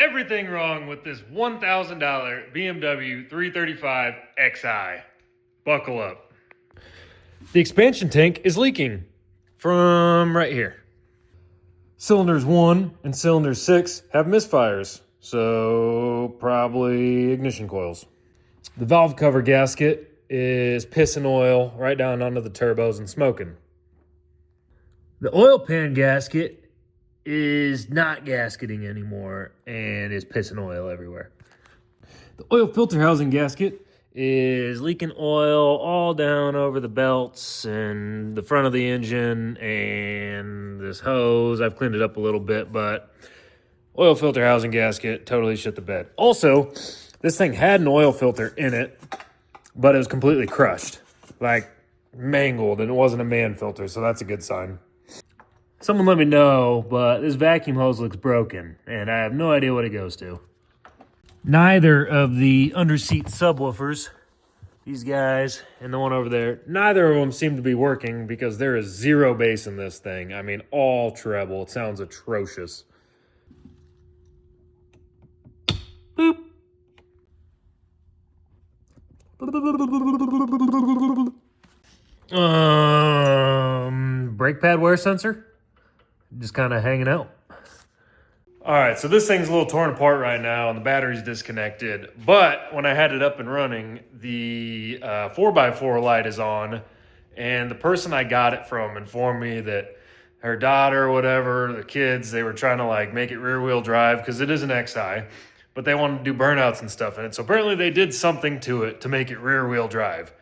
everything wrong with this $1,000 BMW 335 Xi. Buckle up. The expansion tank is leaking from right here. Cylinders 1 and cylinder 6 have misfires, so probably ignition coils. The valve cover gasket is pissing oil right down onto the turbos and smoking. The oil pan gasket is not gasketing anymore and is pissing oil everywhere. The oil filter housing gasket is leaking oil all down over the belts and the front of the engine and this hose. I've cleaned it up a little bit, but oil filter housing gasket totally shit the bed. Also, this thing had an oil filter in it, but it was completely crushed, like mangled, and it wasn't a man filter, so that's a good sign. Someone let me know, but this vacuum hose looks broken, and I have no idea what it goes to. Neither of the underseat subwoofers, these guys and the one over there, neither of them seem to be working because there is zero bass in this thing. I mean, all treble. It sounds atrocious. Boop. Brake pad wear sensor, just kind of hanging out. All right, so this thing's a little torn apart right now and the battery's disconnected, but when I had it up and running, the 4x4 light is on, and the person I got it from informed me that her daughter or whatever, the kids, they were trying to like make it rear wheel drive because it is an Xi, but they wanted to do burnouts and stuff in it. So apparently they did something to it to make it rear wheel drive.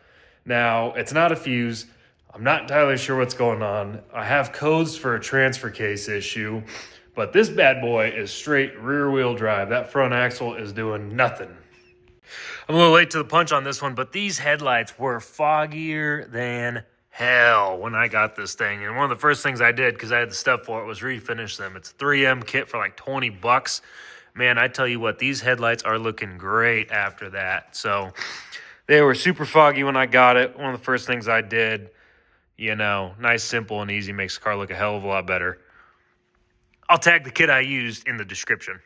Now, it's not a fuse. I'm not entirely sure what's going on. I have codes for a transfer case issue, but this bad boy is straight rear wheel drive. That front axle is doing nothing. I'm a little late to the punch on this one, but these headlights were foggier than hell when I got this thing. And one of the first things I did, because I had the stuff for it, was refinish them. It's a 3M kit for like 20 bucks. Man, I tell you what, these headlights are looking great after that. So they were super foggy when I got it. One of the first things I did, you know, nice, simple, and easy, makes the car look a hell of a lot better. I'll tag the kit I used in the description.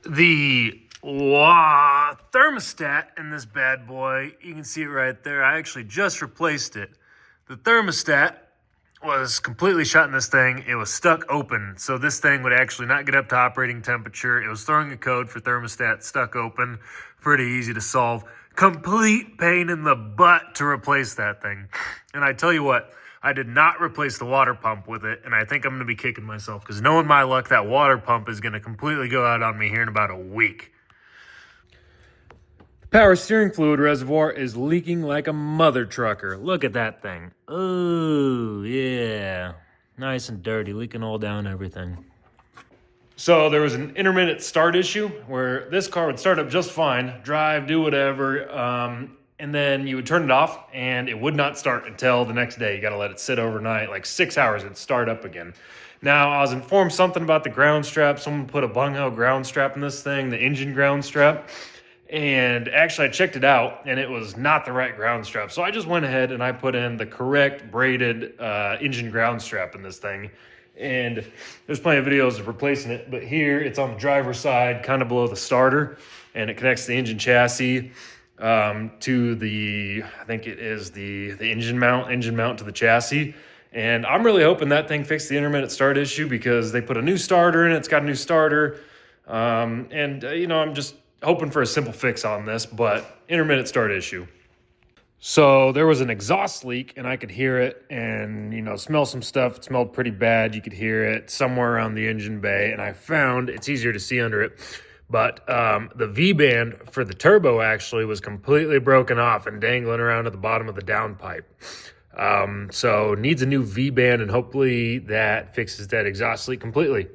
The thermostat in this bad boy, you can see it right there. I actually just replaced it. The thermostat was completely shut in this thing. It was stuck open, so this thing would actually not get up to operating temperature. It was throwing a code for thermostat stuck open. Pretty easy to solve. Complete pain in the butt to replace that thing. And I tell you what, I did not replace the water pump with it, and I think I'm going to be kicking myself because knowing my luck, that water pump is going to completely go out on me here in about a week. The power steering fluid reservoir is leaking like a mother trucker. Look at that thing. Oh, yeah. Nice and dirty, leaking all down everything. So there was an intermittent start issue where this car would start up just fine, drive, do whatever, and then you would turn it off and it would not start until the next day. You got to let it sit overnight, like 6 hours, it'd start up again. Now, I was informed something about the ground strap. Someone put a bung-ho ground strap in this thing, the engine ground strap. And actually, I checked it out, and it was not the right ground strap. So I just went ahead and I put in the correct braided engine ground strap in this thing. And there's plenty of videos of replacing it. But here, it's on the driver's side, kind of below the starter. And it connects the engine chassis to the, I think it is the engine mount to the chassis. And I'm really hoping that thing fixed the intermittent start issue because they put a new starter in it. It's got a new starter. You know, I'm just hoping for a simple fix on this, but intermittent start issue. So there was an exhaust leak and I could hear it and, you know, smell some stuff. It smelled pretty bad. You could hear it somewhere around the engine bay. And I found it's easier to see under it. But the V-band for the turbo actually was completely broken off and dangling around at the bottom of the downpipe. So needs a new V-band, and hopefully that fixes that exhaust leak completely.